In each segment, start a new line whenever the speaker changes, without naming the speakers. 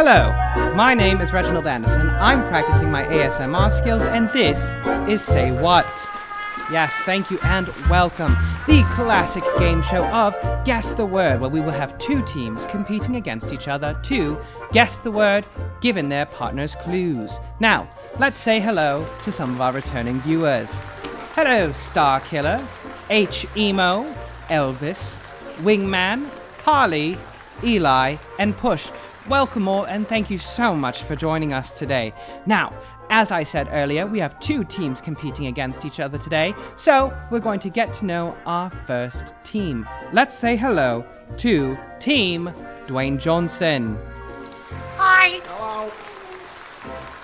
Hello, my name is Reginald Anderson. I'm practicing my ASMR skills, and this is Say What. Yes, thank you and welcome. The classic game show of Guess the Word, where we will have two teams competing against each other to guess the word given their partner's clues. Now, let's say hello to some of our returning viewers. Hello, Star Killer, H-Emo, Elvis, Wingman, Harley, Eli, and Push. Welcome all, and thank you so much for joining us today. Now, as I said earlier, we have two teams competing against each other today, so we're going to get to know our first team. Let's say hello to Team Dwayne Johnson.
Hi.
Hello.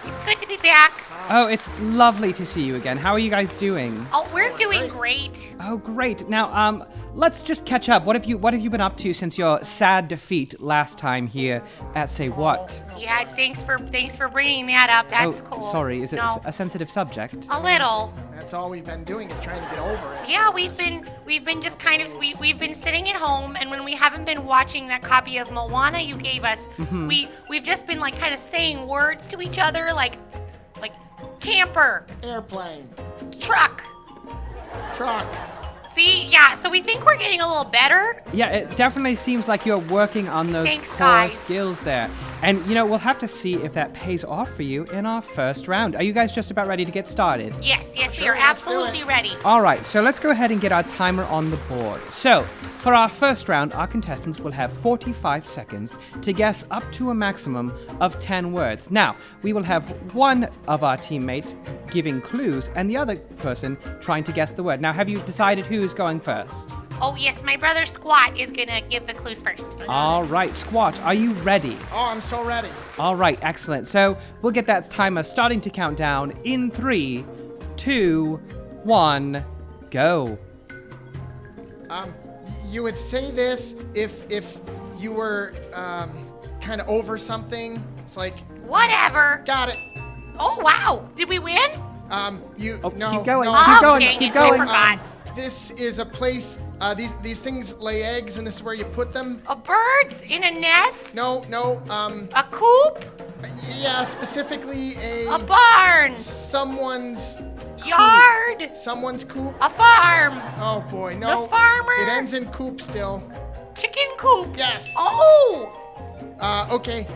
It's good to be back.
Oh, it's lovely to see you again. How are you guys doing?
Oh, we're doing great.
Oh, great. Now, let's just catch up. What have you been up to since your sad defeat last time here at Say What?
Yeah, thanks for bringing that up. That's cool.
Sorry. Is it
No,
a sensitive subject?
a little.
That's all we've been doing is trying to get over it.
Yeah, we've been just kind of we've been sitting at home, and when we haven't been watching that copy of Moana you gave us, we've just been like kind of saying words to each other like camper,
Airplane.
truck.
Truck.
See, yeah. So we think we're getting a little better.
Yeah, it definitely seems like you're working on those
Thanks,
core
guys.
skills there. And, we'll have to see if that pays off for you in our first round. Are you guys just about ready to get started?
Yes, we
Sure,
are
let's do
absolutely
it.
ready.
All right, so let's go ahead and get our timer on the board. So, for our first round, our contestants will have 45 seconds to guess up to a maximum of 10 words. Now, we will have one of our teammates giving clues and the other person trying to guess the word. Now, have you decided who is going first?
Oh yes, my brother Squat is gonna give the clues first.
All right, Squat, are you ready?
Oh, I'm so ready.
All right, excellent. So we'll get that timer starting to count down in 3, 2, 1, go.
You would say this if you were kind of over something. It's like,
Whatever.
got it.
Oh wow, did we win?
You
Oh,
no.
keep going,
no.
keep going,
dang
keep
it,
going.
I forgot.
This is a place. These things lay eggs, and this is where you put them.
A bird's in a nest.
No.
A coop.
Yeah, specifically
A barn.
someone's
Yard.
someone's coop.
A farm.
Oh boy, no.
The farmer.
It ends in coop still.
Chicken coop.
Yes.
Oh,
Okay.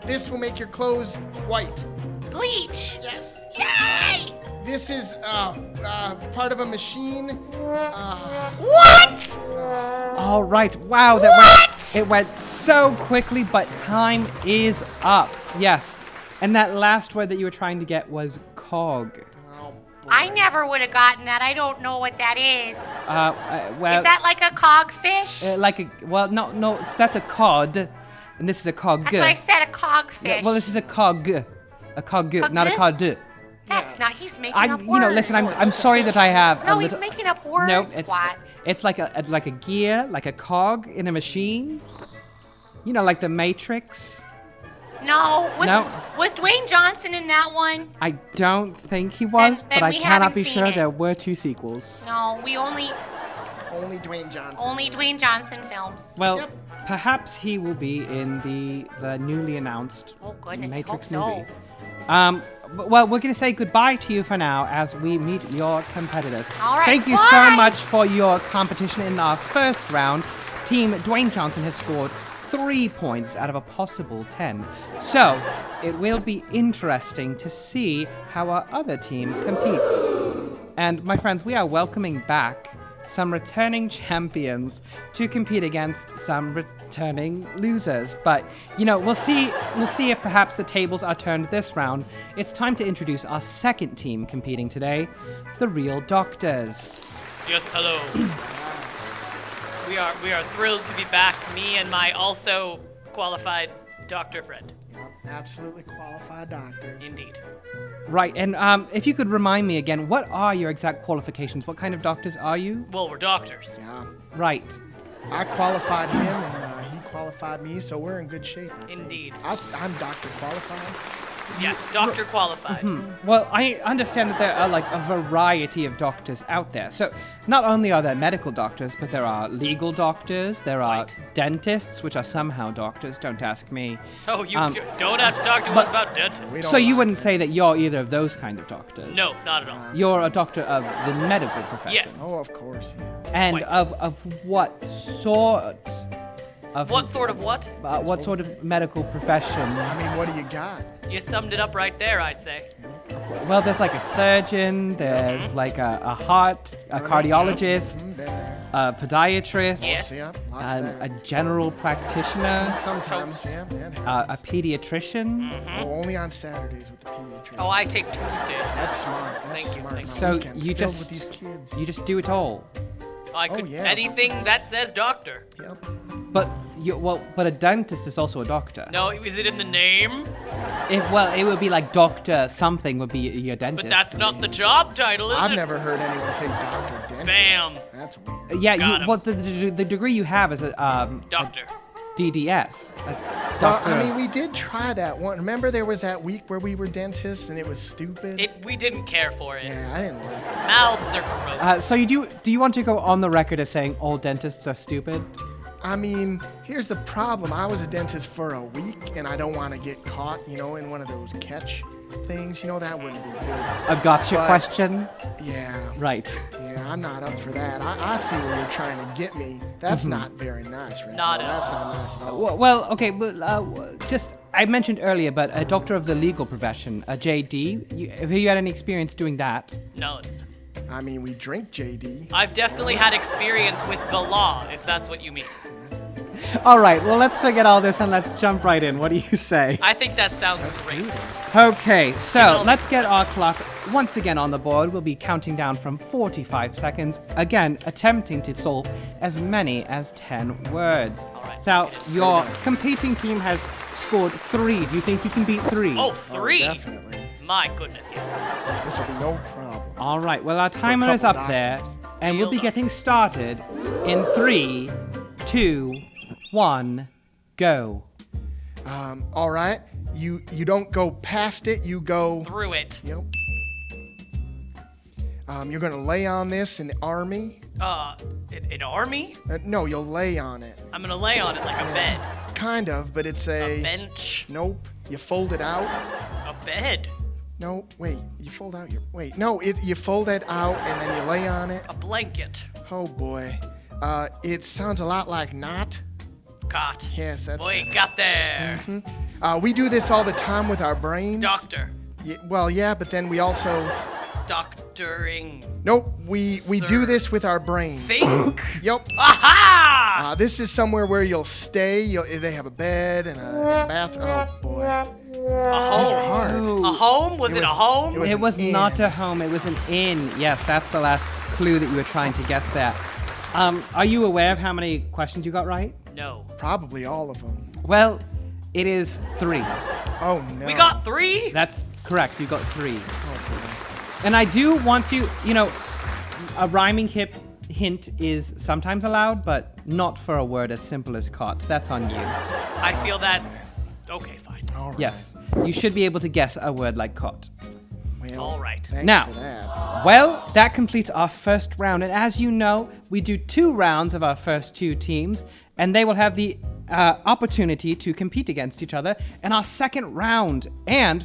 This will make your clothes white.
bleach.
Yes.
Yay!
This is part of a machine.
What?
All right, wow, it went so quickly, but time is up. Yes, and that last word that you were trying to get was cog.
Oh,
I never would have gotten that. I don't know what that is.
Well,
Is that like a cogfish?
no, that's a cod, and this is a cog.
That's what I said, a cogfish.
Well, this is a cog, not a cod.
That's not. He's making up words.
Listen, I'm sorry that I have.
No,
a
he's
little,
making up words.
No,
Squat.
it's like a gear, like a cog in a machine. Like the Matrix.
No.
No.
Was Dwayne Johnson in that one?
I don't think he was,
Then
but I
we
cannot
haven't
be
seen
sure.
it.
There were 2 sequels.
No, we only
Dwayne Johnson.
Dwayne Johnson films.
Well,
Yep.
perhaps he will be in the newly announced
Oh goodness,
Matrix
I hope
movie.
so.
Well, we're going to say goodbye to you for now as we meet your competitors.
All right,
Thank you
bye.
so much for your competition in our first round. Team Dwayne Johnson has scored 3 points out of a possible 10. So, it will be interesting to see how our other team competes. And my friends, we are welcoming back some returning champions to compete against some returning losers. But, we'll see if perhaps the tables are turned this round. It's time to introduce our second team competing today, the Real Doctors.
Yes, hello. We are thrilled to be back, me and my also qualified doctor friend.
Yep, absolutely qualified doctors.
Indeed.
Right, and if you could remind me again, what are your exact qualifications? What kind of doctors are you?
Well, we're doctors.
Yeah.
Right.
I qualified him, and he qualified me, so we're in good shape. I think.
Indeed.
I'm doctor qualified.
Yes, doctor qualified.
Well, I understand that there are like a variety of doctors out there. So not only are there medical doctors, but there are legal doctors, there are dentists, which are somehow doctors, don't ask me.
Oh, you don't have to talk to us about dentists.
So you wouldn't say that you're either of those kind of doctors?
No, not at all.
You're a doctor of the medical profession?
Yes.
Oh, of course. Yeah.
And
Quite.
of what sort of...
What sort of what?
what sort of medical profession?
I mean, what do you got?
You summed it up right there, I'd say.
Well, there's like a surgeon, there's like a cardiologist,
Been there.
a podiatrist,
Yes.
Yeah, lots of
a
that.
general practitioner,
Sometimes, yeah, that
a pediatrician.
Oh, only on Saturdays with the pediatrician.
Oh, I take Tuesdays.
That's smart. That's
Thank you,
smart.
thank
My
you.
So
weekends
you
filled
just
with these kids.
you just do it all.
I could
yeah.
anything that says doctor.
Yep.
But but a dentist is also a doctor.
No, is it in the name?
It would be like doctor something would be your dentist.
But that's not the job title, is
I've
it?
never heard anyone say doctor dentist.
Bam.
That's weird.
Yeah,
Got him.
well the degree you have is a
Doctor.
DDS.
Well,
Doctor.
I mean, we did try that one. Remember there was that week where we were dentists and it was stupid?
We didn't care for it.
Yeah, I didn't like it.
Mouths are gross.
So do you want to go on the record as saying all dentists are stupid?
I mean, here's the problem. I was a dentist for a week and I don't want to get caught, in one of those catch things. That wouldn't be good.
A gotcha
But-
question?
Yeah.
Right.
Yeah, I'm not up for that. I see where you're trying to get me. That's not very nice, right?
Not at
That's
all.
not nice at all.
Well, okay, but just I mentioned earlier, but a doctor of the legal profession, a JD. Have you had any experience doing that?
No.
I mean, we drink JD.
I've definitely had experience with the law, if that's what you mean.
All right, well, let's forget all this and let's jump right in. What do you say?
I think that sounds great.
Okay, so
all
let's get our clock once again on the board. We'll be counting down from 45 seconds, again, attempting to solve as many as 10 words.
right,
So your competing team has scored 3. Do you think you can beat 3?
Oh, 3?
Definitely.
My goodness, yes.
This will be no problem.
All right, well, our timer is up
couple
there,
doctors.
and we'll be
Deal.
getting started in 3, 2, 1, go.
All right. You don't go past it. You go.
Through it.
Yep. You're gonna lay on this in the army.
An army?
No, you'll lay on it.
I'm gonna lay on it like a bed.
Kind of, but it's
A
a.
bench.
Nope. You fold it out.
A bed.
No, wait. You fold out your. Wait. No, you fold it out and then you lay on it.
A blanket.
Oh boy. It sounds a lot like knot.
Cot.
Yes, that's.
Boy,
better.
got there.
We do this all the time with our brains.
Doctor.
Well, yeah, but then we also.
Doctoring.
Nope. We do
Sir.
this with our brains.
Think.
Yep.
Aha!
This is somewhere where you'll stay. They have a bed and a bathroom. Oh boy.
A home.
Hard.
A home? Was it a home?
it was-
It was
an
not
inn.
a home, it was an inn. Yes, that's the last clue that you were trying to guess there. Are you aware of how many questions you got right?
No.
Probably all of them.
Well, it is 3.
Oh no.
We got 3?
That's correct, you got 3. And I do want to, a rhyming hint is sometimes allowed, but not for a word as simple as cot. That's on you.
I feel that's... Okay, fine.
All right.
Yes, you should be able to guess a word like cot.
Well,
All right.
thanks
Now.
for that.
Well, that completes our first round, and as you know, we do 2 rounds of our first 2 teams, and they will have the opportunity to compete against each other in our second round. And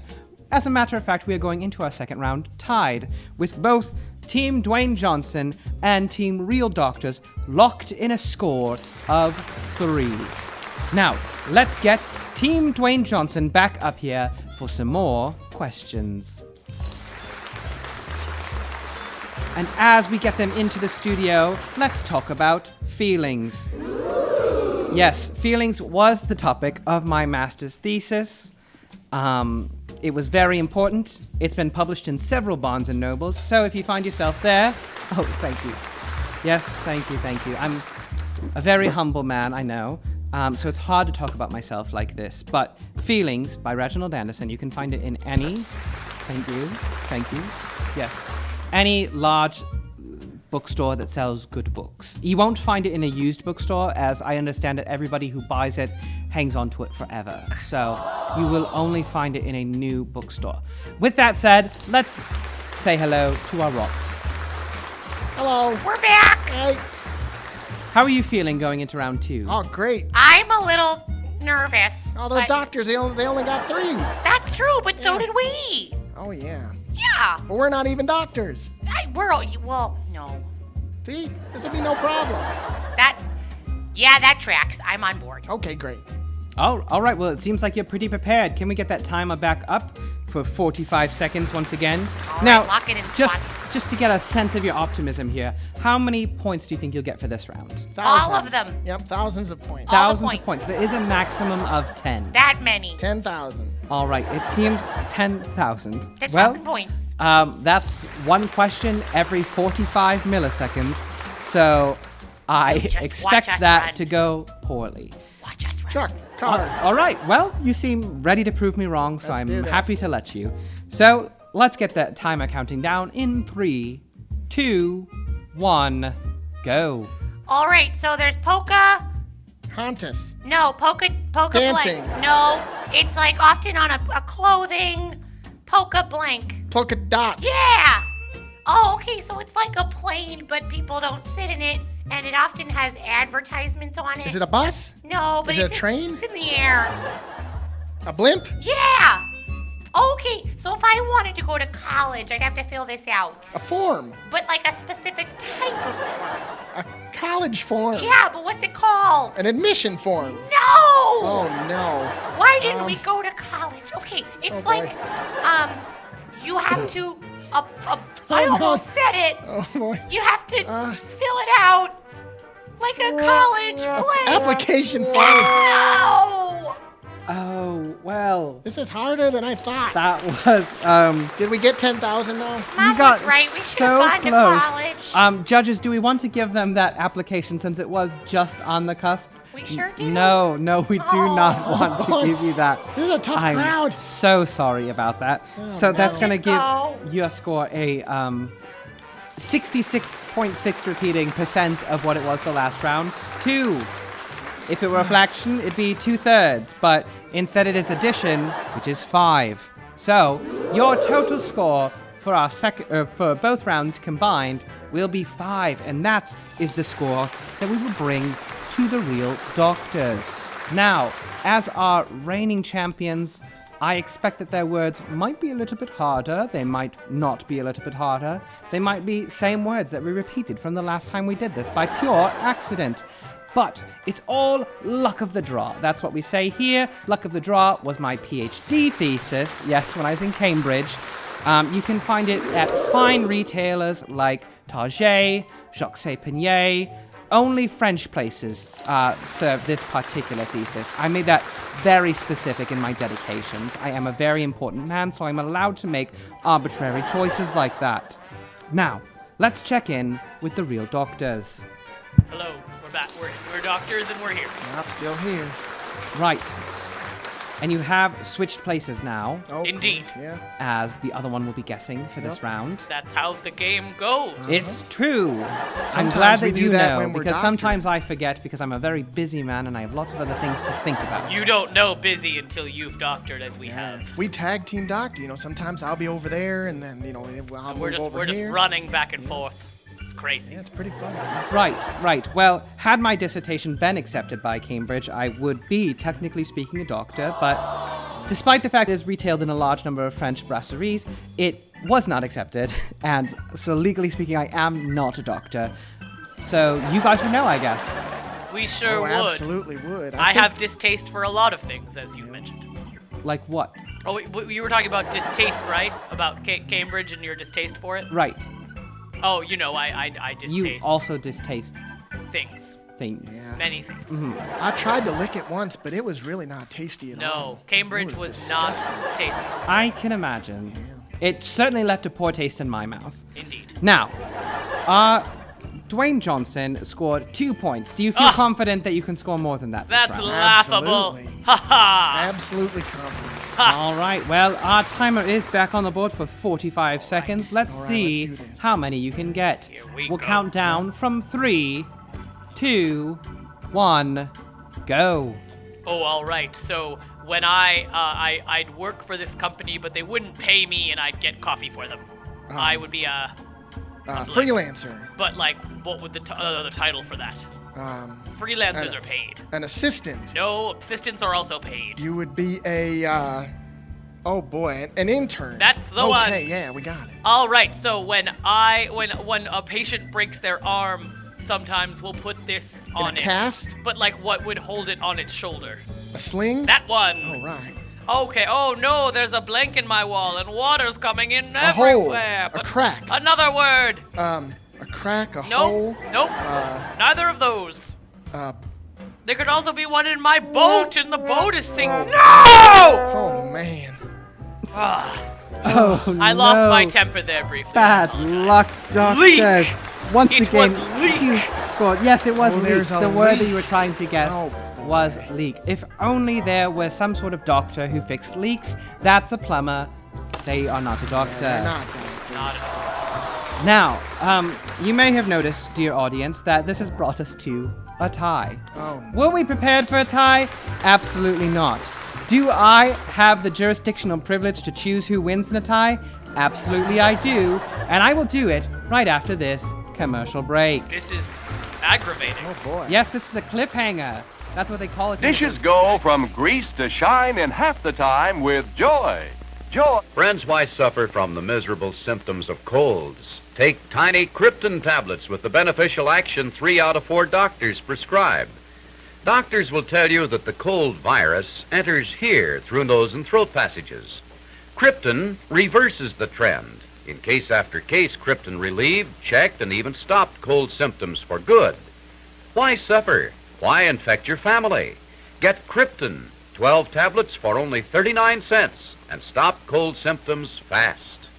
as a matter of fact, we are going into our second round tied, with both Team Dwayne Johnson and Team Real Doctors locked in a score of 3. Now, let's get Team Dwayne Johnson back up here for some more questions. And as we get them into the studio, let's talk about feelings. Yes, feelings was the topic of my master's thesis. It was very important. It's been published in several Barnes and Nobles, so if you find yourself there... Oh, thank you. Yes, thank you. I'm a very humble man, I know. So it's hard to talk about myself like this. But Feelings by Reginald Anderson, you can find it in any... Thank you. Yes. Any large bookstore that sells good books. You won't find it in a used bookstore, as I understand it, everybody who buys it hangs on to it forever. So you will only find it in a new bookstore. With that said, let's say hello to our rocks.
Hello.
We're back.
Hey.
How are you feeling going into round 2?
Oh, great.
I'm a little nervous.
Oh, those
but
doctors, they only got 3.
That's true, but so did we.
Oh, yeah.
Yeah.
But we're not even doctors.
Well, no.
See? This will be no problem.
That tracks. I'm on board.
Okay, great.
Oh, all right. Well, it seems like you're pretty prepared. Can we get that timer back up for 45 seconds once again?
All
Now,
right, lock it in,
just to get a sense of your optimism here, how many points do you think you'll get for this round?
All of them.
Yep, thousands of points.
All the
Thousands of points. There is a maximum of 10.
That many.
10,000.
All right. It seems 10,000.
10,000 points.
That's one question every 45 milliseconds. So I
Just watch
expect
us
that
run.
to go poorly.
Watch us run.
Chuck, card.
All right. Well, you seem ready to prove me wrong, so
Let's do
I'm
this.
happy to let you. So let's get that timer counting down in 3, 2, 1, go.
All right, so there's polka.
Haunt us.
No, polka
Dancing.
blank. No, it's like often on a clothing. Polka blank.
Polka dots.
Yeah. Oh, okay, so it's like a plane, but people don't sit in it, and it often has advertisements on it.
Is it a bus?
No, but
is it
it's
a train?
It's in the air.
A blimp?
Yeah. Okay, so if I wanted to go to college, I'd have to fill this out.
A form?
But like a specific type of form.
A college form?
Yeah, but what's it called?
An admission form?
No!
Oh, no.
Why didn't we go to college? Okay, it's
Oh,
like,
boy.
you have to, I
Oh, no.
almost said it.
Oh, boy.
You have to fill it out like a college play.
Application form.
No!
Oh, well,
This is harder than I thought.
that was,
Did we get 10,000 though?
Mom
you got
was right. We should
so
have gone
close.
to college.
Judges, do we want to give them that application since it was just on the cusp?
We sure do.
No, we do not want to give you that.
This is a tough
I'm
crowd.
so sorry about that. So that's going to give
go.
your score a 66.6 repeating % of what it was the last round. 2. If it were a fraction, it'd be 2/3, but instead it is addition, which is 5. So your total score for our for both rounds combined will be 5, and that is the score that we will bring to the real doctors. Now, as our reigning champions, I expect that their words might be a little bit harder. They might not be a little bit harder. They might be same words that we repeated from the last time we did this by pure accident. But it's all luck of the draw. That's what we say here. Luck of the draw was my PhD thesis. Yes, when I was in Cambridge. You can find it at fine retailers like Target, Jacques Panier. Only French places serve this particular thesis. I made that very specific in my dedications. I am a very important man, so I'm allowed to make arbitrary choices like that. Now, let's check in with the real doctors.
Hello, we're back. We're doctors and we're here.
I'm still here.
Right. And you have switched places now,
Oh, of
Indeed.
course, yeah.
as the other one will be guessing for this round.
That's how the game goes.
It's true. I'm
Sometimes
glad
we
that
do
you
that
know,
when we're
because
doctoring.
sometimes I forget because I'm a very busy man and I have lots of other things to think about.
You don't know busy until you've doctored as we have.
We tag team doctor. You know, sometimes I'll be over there, and then I'll
We're
move over
just
here.
running back and forth. It's crazy.
Yeah, it's pretty fun.
Right. Well, had my dissertation been accepted by Cambridge, I would be, technically speaking, a doctor, but despite the fact it is retailed in a large number of French brasseries, it was not accepted, and so legally speaking, I am not a doctor. So you guys would know, I guess.
We sure
Oh,
would.
absolutely would.
I
think-
have distaste for a lot of things, as you mentioned.
Like what?
Oh, you were talking about distaste, right? About Cambridge and your distaste for it?
Right.
Oh, you know, I distaste
You also distaste
things.
things.
Yeah.
Many things.
I tried to lick it once, but it was really not tasty at all.
No, Cambridge
It
was not
disgusting.
tasty.
I can imagine. It certainly left a poor taste in my mouth.
Indeed.
Now, Dwayne Johnson scored 2 points. Do you feel confident that you can score more than that this
That's
round?
laughable.
Absolutely.
Ha ha.
Absolutely confident.
All right, well, our timer is back on the board for 45 seconds. Let's
All right,
see
let's do this.
how many you can get.
we
We'll
go.
count down from 3, 2, 1, go.
Oh, all right. So when I'd work for this company, but they wouldn't pay me, and I'd get coffee for them. I would be
Freelancer.
But like, what would the title for that? Freelancers are paid.
An assistant.
No, assistants are also paid.
You would be a, oh boy, an intern.
That's the one.
Okay, yeah, we got it.
All right. So when a patient breaks their arm, sometimes we'll put this on
a cast?
But like, what would hold it on its shoulder?
A sling?
That one.
All right.
Okay. Oh no, there's a blank in my wall, and water's coming in
A hole.
everywhere.
A crack.
Another word.
A crack, a
Nope.
hole.
Nope. Neither of those.
Uh,
There could also be one in my boat, and the boat is sinking. No!
oh man.
Oh,
I lost my temper there briefly.
Bad luck, doctors.
Leak.
Once
It
again,
was leak.
you scored. Yes, it was
Oh,
leak.
there's a
The word that
leak.
you were trying to guess
Oh,
was leak. If only there was some sort of doctor who fixed leaks. That's a plumber. They are not a doctor.
They're not
Not at all.
Now, you may have noticed, dear audience, that this has brought us to a tie.
Oh.
Were we prepared for a tie? Absolutely not. Do I have the jurisdictional privilege to choose who wins in a tie? Absolutely I do, and I will do it right after this commercial break.
This is aggravating.
Oh boy.
Yes, this is a cliffhanger. That's what they call it. in the
Dishes
biz.
go from grease to shine in half the time with Joy. Joy.
Friends, why suffer from the miserable symptoms of colds? Take tiny Krypton tablets with the beneficial action 3 out of 4 doctors prescribe. Doctors will tell you that the cold virus enters here through nose and throat passages. Krypton reverses the trend. In case after case, Krypton relieved, checked, and even stopped cold symptoms for good. Why suffer? Why infect your family? Get Krypton, 12 tablets for only 39 cents, and stop cold symptoms fast.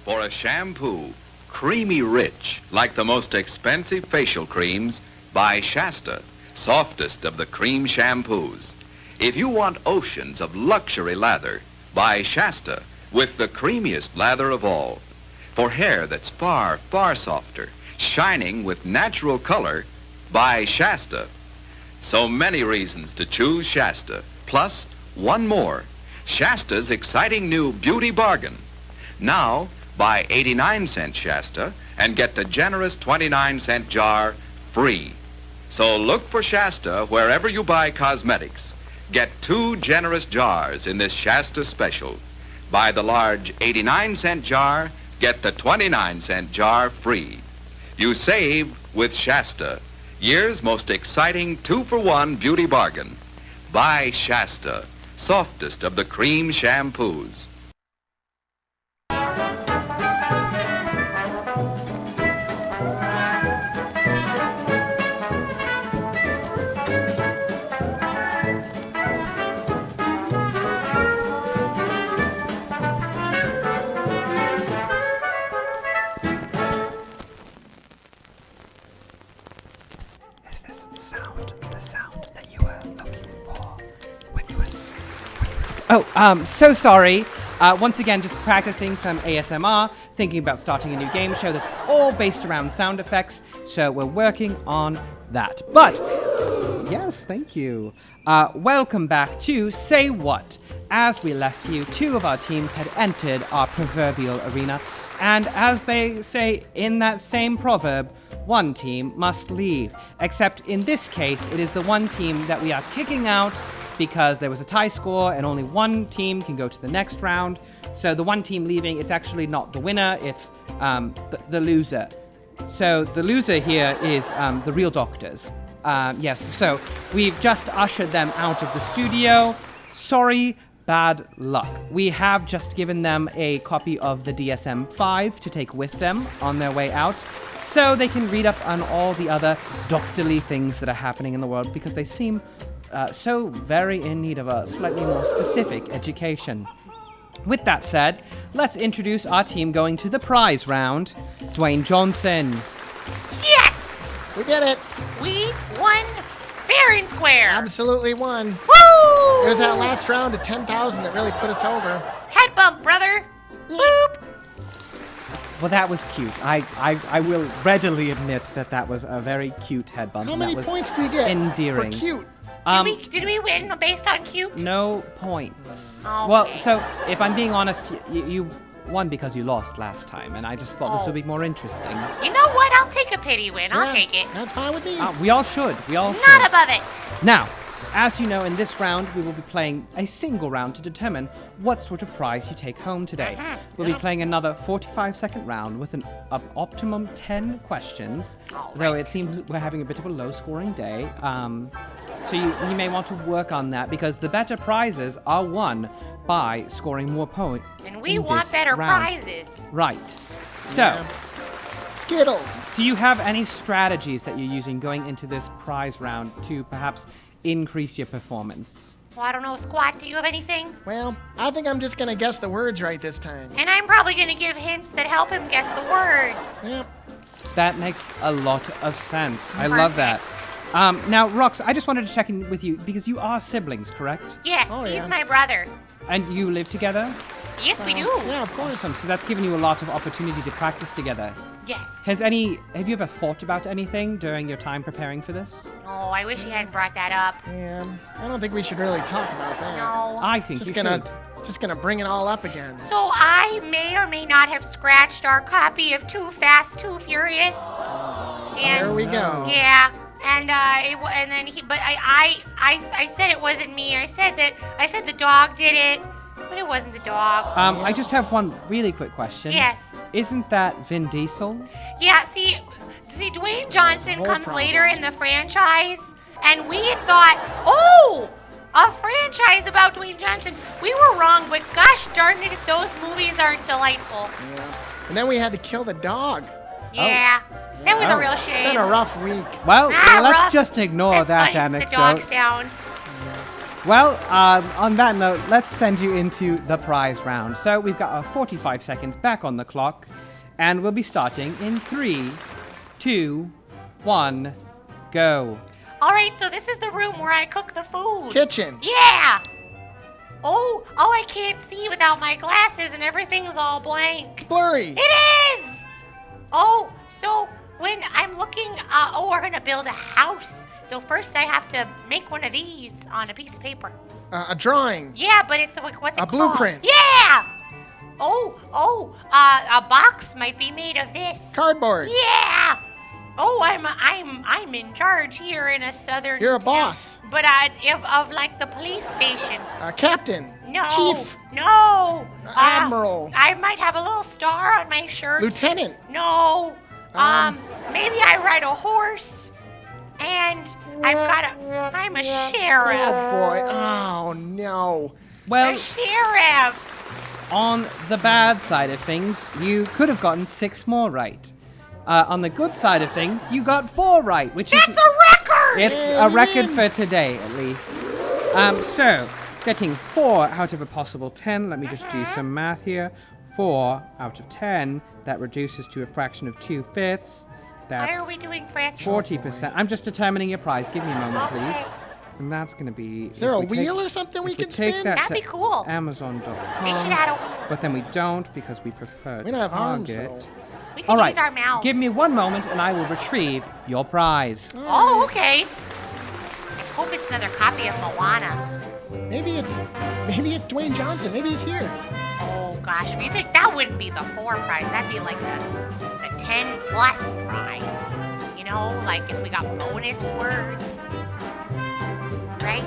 For a shampoo, creamy rich, like the most expensive facial creams, buy Shasta, softest of the cream shampoos. If you want oceans of luxury lather, buy Shasta, with the creamiest lather of all. For hair that's far, far softer, shining with natural color, buy Shasta. So many reasons to choose Shasta, plus one more, Shasta's exciting new beauty bargain. Now, buy 89-cent Shasta and get the generous 29-cent jar free. So look for Shasta wherever you buy cosmetics. Get 2 generous jars in this Shasta special. Buy the large 89-cent jar, get the 29-cent jar free. You save with Shasta, year's most exciting 2-for-1 beauty bargain. Buy Shasta, softest of the cream shampoos.
Is this sound the sound that you were looking for when you were Oh, so sorry. Once again, just practicing some ASMR, thinking about starting a new game show that's all based around sound effects, so we're working on that. But, yes, thank you. Welcome back to Say What. As we left you, 2 of our teams had entered our proverbial arena, and as they say in that same proverb, one team must leave. Except in this case, it is the one team that we are kicking out because there was a tie score and only one team can go to the next round. So the one team leaving, it's actually not the winner, it's the loser. So the loser here is the real doctors. Yes, so we've just ushered them out of the studio. Sorry, bad luck. We have just given them a copy of the DSM-5 to take with them on their way out, so they can read up on all the other doctorly things that are happening in the world, because they seem so very in need of a slightly more specific education. With that said, let's introduce our team going to the prize round. Dwayne Johnson.
Yes!
We did it.
We won fair and square.
Absolutely won.
Woo!
It was that last round of 10,000 that really put us over.
Head bump, brother. Boop.
Well, that was cute. I will readily admit that was a very cute head bump.
How
and
many
that was
points do you get
endearing.
for cute?
Did we win based on cute?
No points.
Okay.
Well, so if I'm being honest, you won because you lost last time, and I just thought this would be more interesting.
You know what? I'll take a pity win. I'll
Yeah,
take it.
That's fine with me.
We all should. We all should.
Not above it.
Now, as you know, in this round, we will be playing a single round to determine what sort of prize you take home today. We'll be playing another 45-second round with an optimum 10 questions, though it seems we're having a bit of a low-scoring day. So you may want to work on that, because the better prizes are won by scoring more points.
And we
in
want
this
better
round.
prizes.
Right. So,
Yeah. Skittles.
do you have any strategies that you're using going into this prize round to perhaps increase your performance?
Well, I don't know, Squat, do you have anything?
Well, I think I'm just going to guess the words right this time.
And I'm probably going to give hints that help him guess the words.
Yep.
That makes a lot of sense. I love that. Now, Rox, I just wanted to check in with you because you are siblings, correct?
Yes,
Oh,
he's
yeah.
my brother.
And you live together?
Yes, we do.
Yeah, of course.
Awesome. So that's given you a lot of opportunity to practice together.
Yes.
Have you ever thought about anything during your time preparing for this?
Oh, I wish he hadn't brought that up.
Yeah, I don't think we should really talk about that.
No.
I think you
Just gonna bring it all up again.
So I may or may not have scratched our copy of Too Fast, Too Furious. And
There we go.
yeah, and and then I said it wasn't me. I said the dog did it, but it wasn't the dog.
I just have one really quick question.
Yes.
Isn't that Vin Diesel?
Yeah. See, Dwayne Johnson
whole
comes
problem.
later in the franchise, and we had thought, oh, a franchise about Dwayne Johnson. We were wrong, but gosh darn it, if those movies aren't delightful.
Yeah. And then we had to kill the dog.
Yeah, that was a real
It's
shame.
been a rough week.
Well, let's
rough.
just ignore
As
that
funny as
anecdote.
the dog sounds.
Well, on that note, let's send you into the prize round. So we've got our 45 seconds back on the clock, and we'll be starting in 3, 2, 1, go.
All right, so this is the room where I cook the food.
Kitchen.
Yeah. Oh, I can't see without my glasses, and everything's all blank.
Blurry.
It is. Oh, so when I'm looking, we're gonna build a house. So first I have to make one of these on a piece of paper.
A drawing.
Yeah, but it's what's it called?
A blueprint.
Yeah. A box might be made of this.
Cardboard.
Yeah. Oh, I'm in charge here in a southern.
You're a
town.
boss.
But of like the police station.
Captain.
No.
Chief.
No.
Admiral.
I might have a little star on my shirt.
Lieutenant.
No. Maybe I ride a horse, and I'm a sheriff.
Oh boy. Oh no.
Well,
A sheriff.
on the bad side of things, you could have gotten 6 more right. On the good side of things, you got 4 right, which
That's
is
a record.
it's
Yeah,
a
you
record
win.
for today, at least. So getting 4 out of a possible 10. Let me just do some math here. 4 out of 10. That reduces to a fraction of 2/5.
Why
That's
are we doing fractions?
40%. I'm just determining your prize. Give me a moment, please. And that's going to be.
Is there a wheel or something we can
take
spin?
that
That'd
to
be cool.
Amazon.com.
They should add a wheel.
But then we don't because we prefer
We don't have arms,
Target.
though.
We can
All right.
use our mouths.
Give me 1 moment and I will retrieve your prize.
Oh, okay. I hope it's another copy of Moana.
Maybe it's Dwayne Johnson. Maybe he's here.
Oh gosh, we think that wouldn't be the 4 prize. That'd be like the 10 plus prize. You know, like if we got bonus words, right?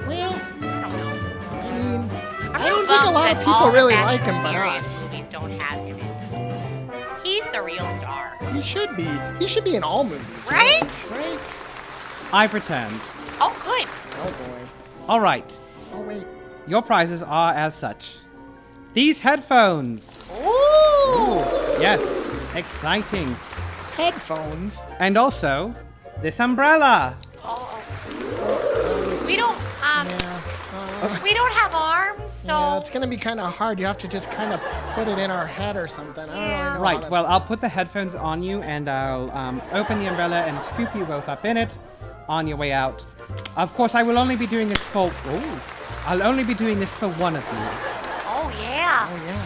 Well,
I don't know.
I mean,
I'm
I don't think a
bummed
lot of
that
people
all the
really
Fast
like
and
him but
Furious
us.
movies don't have him in. He's the real star,
He should be. He should be in all movies.
right?
Right?
I've returned.
Oh, good.
Oh boy.
All right.
Oh wait.
Your prizes are as such. These headphones.
Ooh.
Yes, exciting.
Headphones.
And also, this umbrella.
We don't
Yeah.
we don't have arms. So
Yeah, it's gonna be kind of hard. You have to just kind of put it in our head or something. I don't really know. how
Right,
that's-
well, I'll put the headphones on you and I'll open the umbrella and scoop you both up in it on your way out. Of course, I will only be doing this for... Oh, I'll only be doing this for one of you.
Oh yeah.
Oh yeah.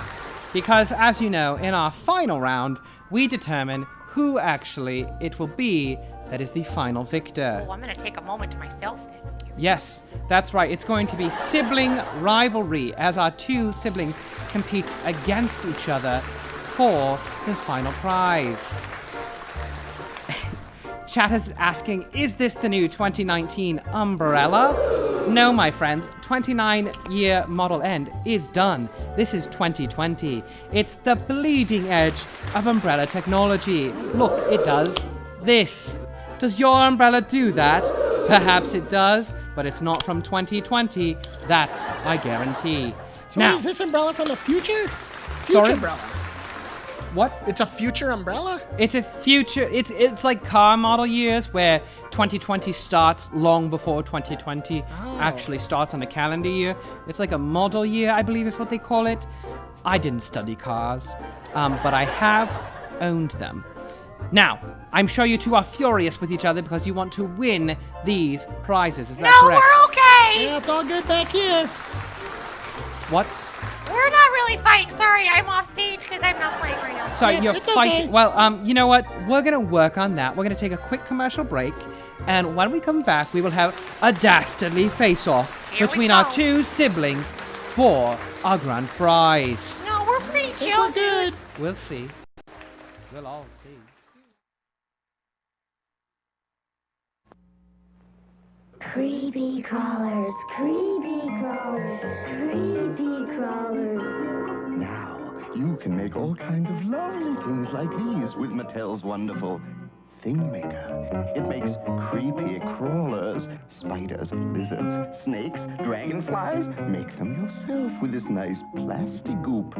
Because, as you know, in our final round, we determine who actually it will be that is the final victor.
Oh, I'm gonna take a moment to myself then.
Yes, that's right. It's going to be sibling rivalry as our two siblings compete against each other for the final prize. Chat is asking, is this the new 2019 umbrella? No, my friends. 29-year model end is done. This is 2020. It's the bleeding edge of umbrella technology. Look, it does this. Does your umbrella do that? Perhaps it does, but it's not from 2020. That I guarantee.
So
Now,
is this umbrella from the future?
Sorry?
Umbrella.
what?
It's a future umbrella?
It's a future. It's like car model years where 2020 starts long before 2020 actually starts on a calendar year. It's like a model year, I believe is what they call it. I didn't study cars, but I have owned them. Now, I'm sure you two are furious with each other because you want to win these prizes. Is that
No,
correct?
we're okay.
Yeah, it's all good back here.
What?
We're not really fighting. Sorry, I'm off stage because I'm not playing right now.
Sorry,
Yeah,
you're
it's
fighting.
okay.
Well, you know what? We're gonna work on that. We're gonna take a quick commercial break, and when we come back, we will have a dastardly face-off
Here we
between our
go.
two siblings for our grand prize.
No, we're pretty
We're
chill.
good.
We'll see. We'll all see.
Creepy crawlers, creepy crawlers, creepy crawlers.
Now, you can make all kinds of lovely things like these with Mattel's wonderful Thing Maker. It makes creepy crawlers, spiders, lizards, snakes, dragonflies. Make them yourself with this nice plastic goop.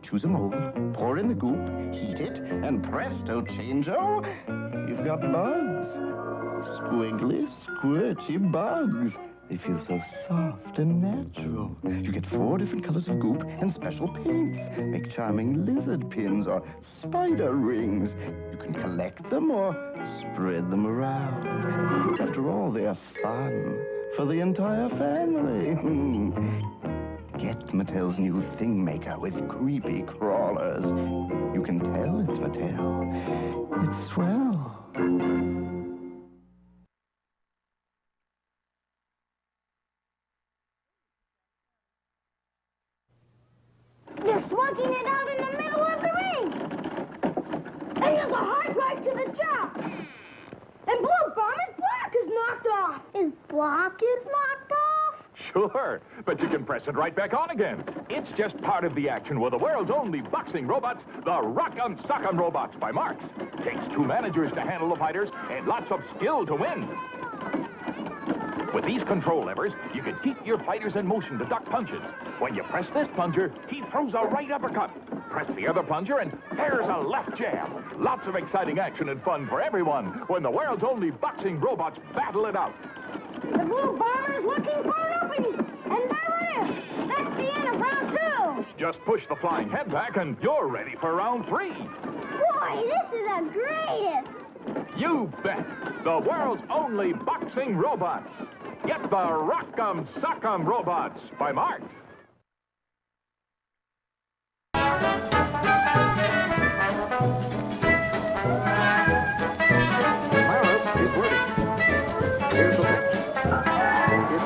Choose a mold, pour in the goop, heat it, and presto changeo, you've got bugs. Squiggly, squirty bugs. They feel so soft and natural. You get 4 different colors of goop and special paints. Make charming lizard pins or spider rings. You can collect them or spread them around. After all, they're fun for the entire family. Get Mattel's new Thing Maker with creepy crawlers. You can tell it's Mattel. It's swell.
They're slugging it out in the middle of the ring. And there's a hard drive to the job. And Blue Bomber's block is knocked off. His block is knocked off?
Sure, but you can press it right back on again. It's just part of the action with the world's only boxing robots, the Rock'em Sock'em Robots by Marx. Takes 2 managers to handle the fighters and lots of skill to win. With these control levers, you can keep your fighters in motion to duck punches. When you press this plunger, he throws a right uppercut. Press the other plunger, and there's a left jab. Lots of exciting action and fun for everyone when the world's only boxing robots battle it out.
The Blue Bomber's looking for an opening. And there it is. That's the end of round 2.
Just push the flying head back, and you're ready for round 3.
Boy, this is the greatest.
You bet! The world's only boxing robots. Get the Rock'em Sock'em Robots by Marx. Marx is ready. Here's the pitch. It's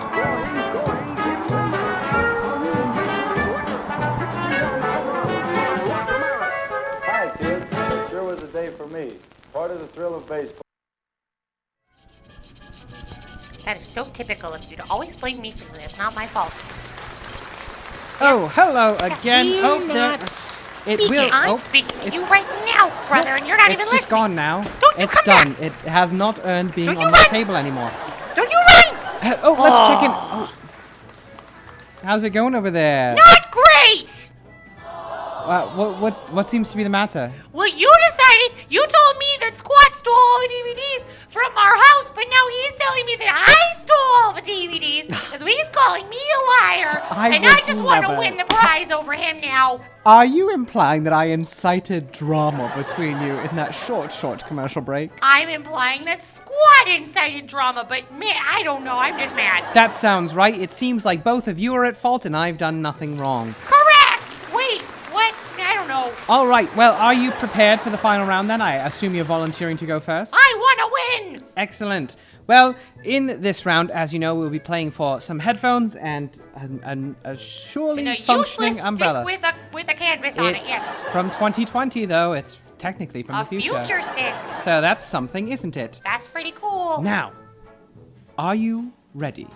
going, it's
Hi, kids. It sure was a day for me. Part of the thrill of baseball.
That is so typical of you to always blame me for this. It's not my fault.
Oh, hello again.
We're
Oh,
not
there. It will.
I'm
Oh,
speaking to you
it's-
right now, brother, and you're not even
It's
listening.
just gone now.
Don't you
It's
come
done.
back.
It has not earned being
Don't you
on my
run.
table anymore.
Don't you run!
Oh, let's check in. Oh. How's it going over there?
Not great!
What seems to be the matter?
Well, you decided, you told me that Squat stole all the DVDs from our house, but now he's telling me that I stole all the DVDs because he's calling me a liar. I just want to win the prize over him now.
Are you implying that I incited drama between you in that short commercial break?
I'm implying that Squat incited drama, but man, I don't know. I'm just mad.
That sounds right. It seems like both of you are at fault and I've done nothing wrong.
Correct! Wait, what? I don't know.
All right, well, are you prepared for the final round then? I assume you're volunteering to go first?
I want to win!
Excellent. Well, in this round, as you know, we'll be playing for some headphones and a surely
and a
functioning
useless
umbrella.
Stick with a canvas on it, yes.
It's from 2020, though. It's technically from the future.
A future stick.
So that's something, isn't it?
That's pretty cool.
Now, are you ready?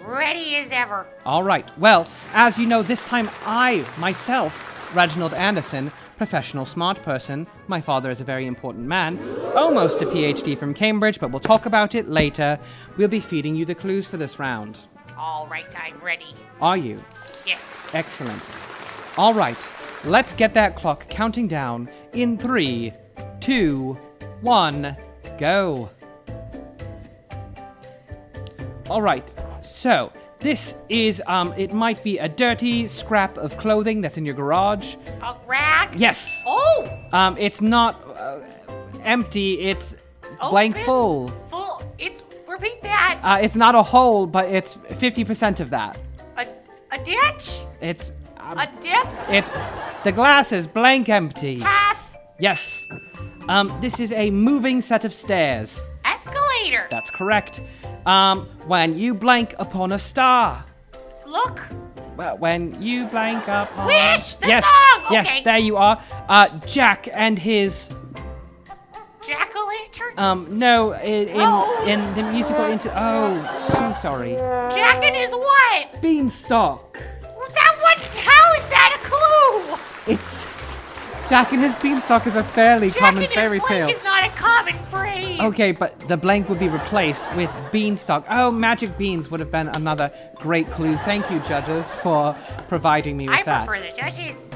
Ready as ever.
All right. Well, as you know, this time I, myself, Reginald Anderson, professional smart person. My father is a very important man. Almost a PhD from Cambridge, but we'll talk about it later. We'll be feeding you the clues for this round.
All right, I'm ready.
Are you?
Yes.
Excellent. All right. Let's get that clock counting down in 3, 2, 1, go. All right. So, this is, it might be a dirty scrap of clothing that's in your garage.
A rag?
Yes.
Oh!
It's not empty, it's blank full.
Full. Repeat that.
It's not a hole, but it's 50% of that.
A ditch?
It's...
a dip?
It's... The glass is blank empty.
Half?
Yes. This is a moving set of stairs.
Escalator.
That's correct. When you blank upon a star.
Look.
Well, when you blank upon...
Wish! The
yes,
song! Okay.
Yes, there you are. Jack and his...
Jack-o'-lantern?
No, in the musical Oh, so sorry.
Jack and his what?
Beanstalk.
How is that a clue?
It's... Jack and his beanstalk is a fairly common fairy tale.
Jack and his blank is not a common phrase.
Okay, but the blank would be replaced with beanstalk. Oh, magic beans would have been another great clue. Thank you, judges, for providing me with that.
I prefer the judges.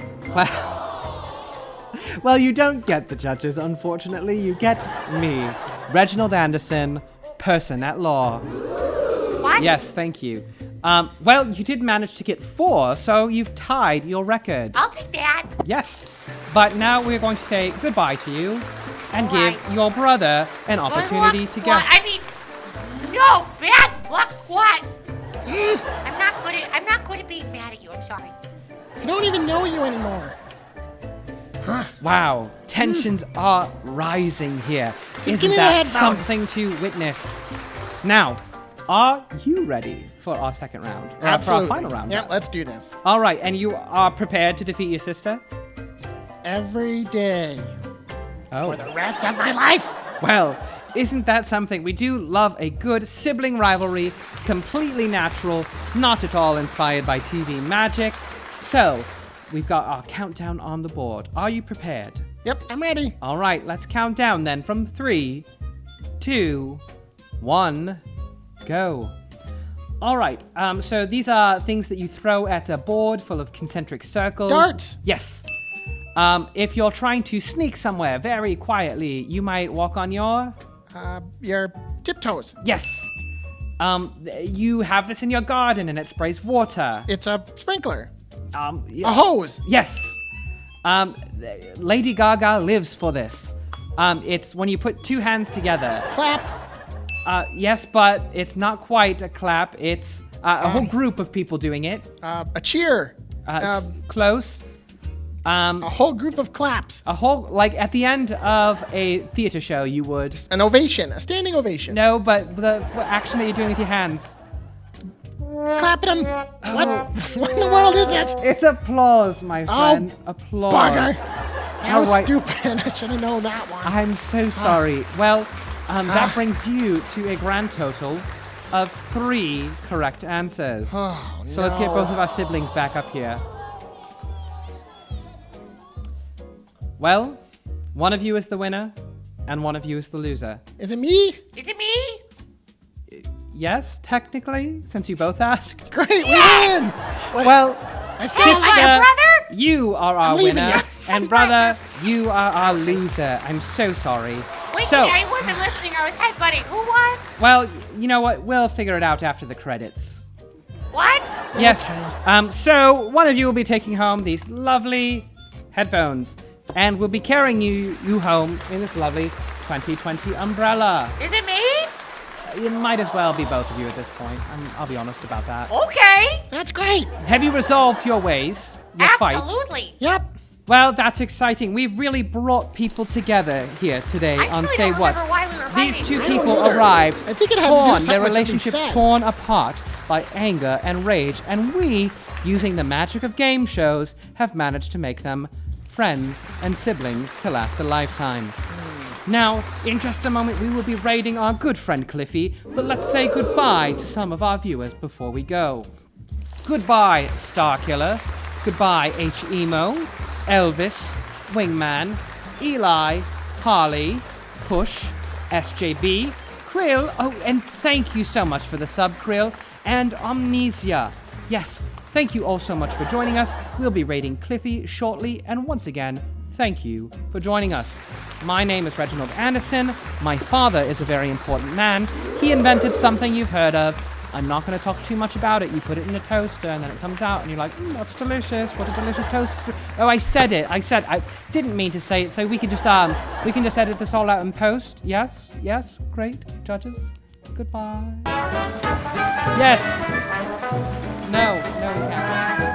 Well, you don't get the judges, unfortunately. You get me, Reginald Anderson, person at law.
What?
Yes, thank you. Well, you did manage to get 4, so you've tied your record.
I'll take that.
Yes, but now we're going to say goodbye to you and give your brother an opportunity to guess.
I mean, no, bad luck, Squat. I'm not good at being mad at you. I'm sorry.
I don't even know you anymore. Huh?
Wow, tensions are rising here. Isn't that something to witness? Now, are you ready for our second round?
Absolutely.
For our final round?
Yeah, let's do this.
All right, and you are prepared to defeat your sister?
Every day.
Oh.
For the rest of my life.
Well, isn't that something? We do love a good sibling rivalry, completely natural, not at all inspired by TV magic. So, we've got our countdown on the board. Are you prepared?
Yep, I'm ready.
All right, let's count down then from 3, 2, 1, go. All right, so these are things that you throw at a board full of concentric circles.
Darts.
Yes. If you're trying to sneak somewhere very quietly, you might walk on your
tiptoes.
Yes. You have this in your garden and it sprays water.
It's a sprinkler.
Yeah.
A hose.
Yes. Lady Gaga lives for this. It's when you put 2 hands together.
Clap.
Yes, but it's not quite a clap. It's a whole group of people doing it.
A cheer.
Close.
A whole group of claps.
A whole, like at the end of a theater show, you would.
An ovation, a standing ovation.
No, but the action that you're doing with your hands.
Clapping them. What in the world is this?
It's applause, my friend. Applause.
Bugger. That was stupid. I should have known that one.
I'm so sorry. Well, that brings you to a grand total of 3 correct answers.
Oh,
so let's get both of our siblings back up here. Well, one of you is the winner, and one of you is the loser.
Is it me?
Is it me?
Yes, technically, since you both asked.
Great, we win!
Well,
sister, my brother?
you are our
leaving
winner.
ya.
And brother, you are our loser. I'm so sorry.
Wait,
So,
I wasn't listening. I was headbutting. Who won?
well, you know what? We'll figure it out after the credits.
What?
Yes. So one of you will be taking home these lovely headphones, and we'll be carrying you home in this lovely 2020 umbrella.
Is it me?
It might as well be both of you at this point. I'll be honest about that.
Okay.
That's great.
Have you resolved your ways, your fights?
Absolutely.
Yep.
Well, that's exciting. We've really brought people together here today
I
on
really
Say
don't
What.
remember why we were
These
fighting.
two
I don't
people
either.
arrived,
I think it had to do
torn,
with
their
something that
relationship
we said.
torn apart by anger and rage, and we, using the magic of game shows, have managed to make them friends and siblings to last a lifetime. Now, in just a moment, we will be raiding our good friend Cliffy, but let's say goodbye to some of our viewers before we go. Goodbye, Starkiller. Goodbye, H-Emo, Elvis, Wingman, Eli, Harley, Push, SJB, Krill, oh, and thank you so much for the sub, Krill, and Amnesia. Yes, thank you all so much for joining us. We'll be raiding Cliffy shortly, and once again, thank you for joining us. My name is Reginald Anderson. My father is a very important man. He invented something you've heard of. I'm not going to talk too much about it. You put it in a toaster, and then it comes out, and you're like, that's delicious. What a delicious toaster. Oh, I said it. I didn't mean to say it, so we can just edit this all out in post. Yes? Yes? Great. Judges? Goodbye. Yes. No, we can't.